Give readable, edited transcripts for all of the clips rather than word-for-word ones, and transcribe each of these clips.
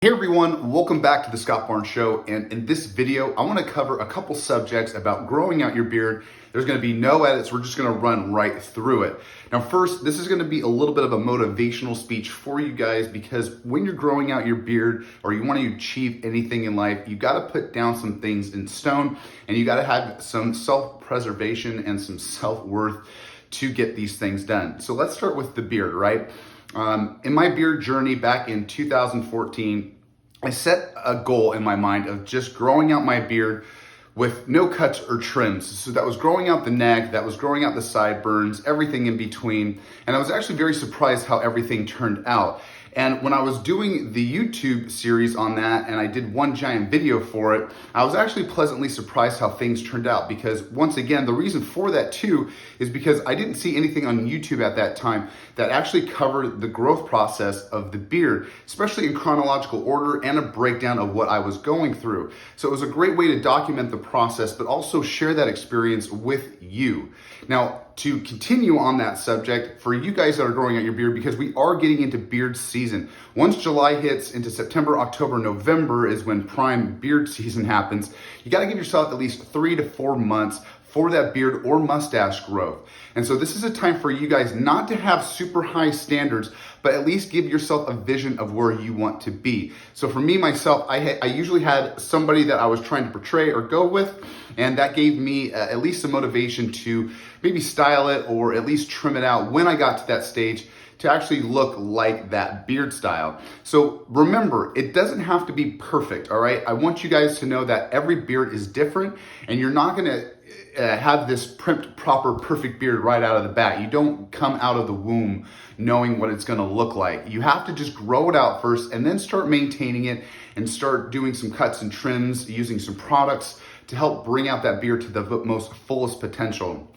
Hey everyone, welcome back to the Scott Barnes Show, and in this video I want to cover a couple subjects about growing out your beard. There's going to be no edits, we're just going to run right through it. Now first, this is going to be a little bit of a motivational speech for you guys because when you're growing out your beard or you want to achieve anything in life, you got to put down some things in stone and you got to have some self-preservation and some self-worth to get these things done. So let's start with the beard, right? In my beard journey back in 2014, I set a goal in my mind of just growing out my beard with no cuts or trims. So that was growing out the neck, that was growing out the sideburns, everything in between. And I was actually very surprised how everything turned out. And when I was doing the YouTube series on that, and I did one giant video for it, I was actually pleasantly surprised how things turned out because once again, the reason for that too is because I didn't see anything on YouTube at that time that actually covered the growth process of the beard, especially in chronological order and a breakdown of what I was going through. So it was a great way to document the process, but also share that experience with you. Now, to continue on that subject, for you guys that are growing out your beard, because we are getting into beard season. Once July hits into September, October, November is when prime beard season happens. You got to give yourself at least 3 to 4 months for that beard or mustache growth. And so this is a time for you guys not to have super high standards, but at least give yourself a vision of where you want to be. So for me, myself, I usually had somebody that I was trying to portray or go with, and that gave me at least some motivation to maybe style it or at least trim it out when I got to that stage to actually look like that beard style. So remember, it doesn't have to be perfect, all right? I want you guys to know that every beard is different and you're not gonna have this primped, proper, perfect beard right out of the bat. You don't come out of the womb knowing what it's gonna look like. You have to just grow it out first and then start maintaining it and start doing some cuts and trims, using some products to help bring out that beard to the most fullest potential.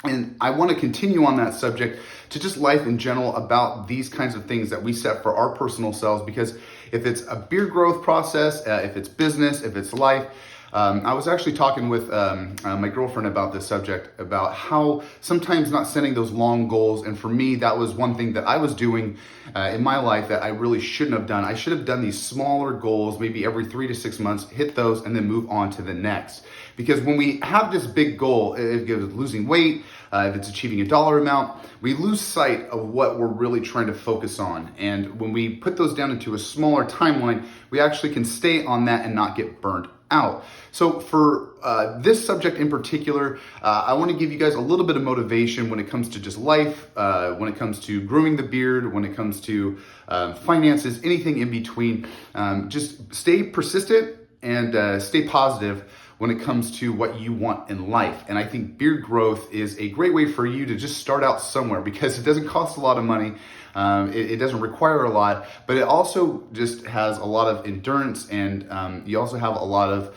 And I want to continue on that subject to just life in general about these kinds of things that we set for our personal selves, because if it's a beard growth process, if it's business, if it's life, I was actually talking with my girlfriend about this subject, about how sometimes not setting those long goals. And for me, that was one thing that I was doing in my life that I really shouldn't have done. I should have done these smaller goals, maybe every 3 to 6 months, hit those and then move on to the next. Because when we have this big goal, if it's losing weight, if it's achieving a dollar amount, we lose sight of what we're really trying to focus on. And when we put those down into a smaller timeline, we actually can stay on that and not get burnt out. So for this subject in particular, I want to give you guys a little bit of motivation when it comes to just life, when it comes to grooming the beard, when it comes to finances, anything in between. Just stay persistent and stay positive when it comes to what you want in life. And I think beard growth is a great way for you to just start out somewhere because it doesn't cost a lot of money. It doesn't require a lot, but it also just has a lot of endurance, and you also have a lot of,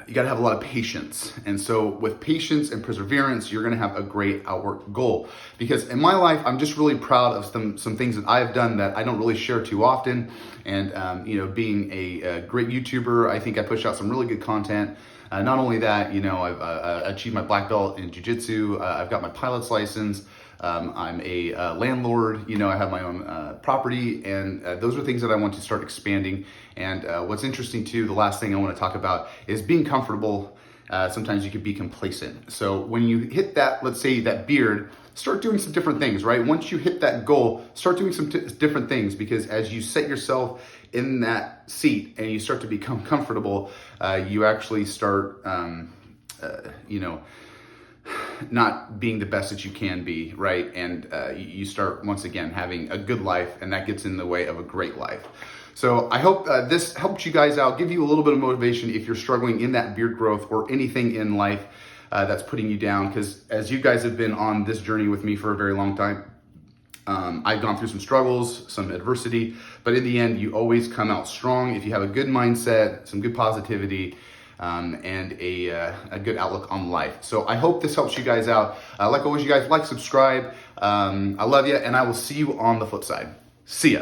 you gotta have a lot of patience. And so with patience and perseverance, you're gonna have a great outward goal. Because in my life, I'm just really proud of some things that I've done that I don't really share too often. And being a great YouTuber, I think I push out some really good content. Not only that, I've achieved my black belt in jiu-jitsu. I've got my pilot's license. I'm a landlord, I have my own property, and those are things that I want to start expanding. And what's interesting too, the last thing I want to talk about is being comfortable. Sometimes you could be complacent. So when you hit that, let's say that beard, start doing some different things, right? Once you hit that goal, start doing some different things, because as you set yourself in that seat and you start to become comfortable, you actually start, not being the best that you can be, right? And you start, once again, having a good life, and that gets in the way of a great life. So I hope this helped you guys out, give you a little bit of motivation if you're struggling in that beard growth or anything in life that's putting you down. Because as you guys have been on this journey with me for a very long time, I've gone through some struggles, some adversity, but in the end, you always come out strong if you have a good mindset, some good positivity, and a good outlook on life. So I hope this helps you guys out. Like always, you guys, like, subscribe. I love you, and I will see you on the flip side. See ya.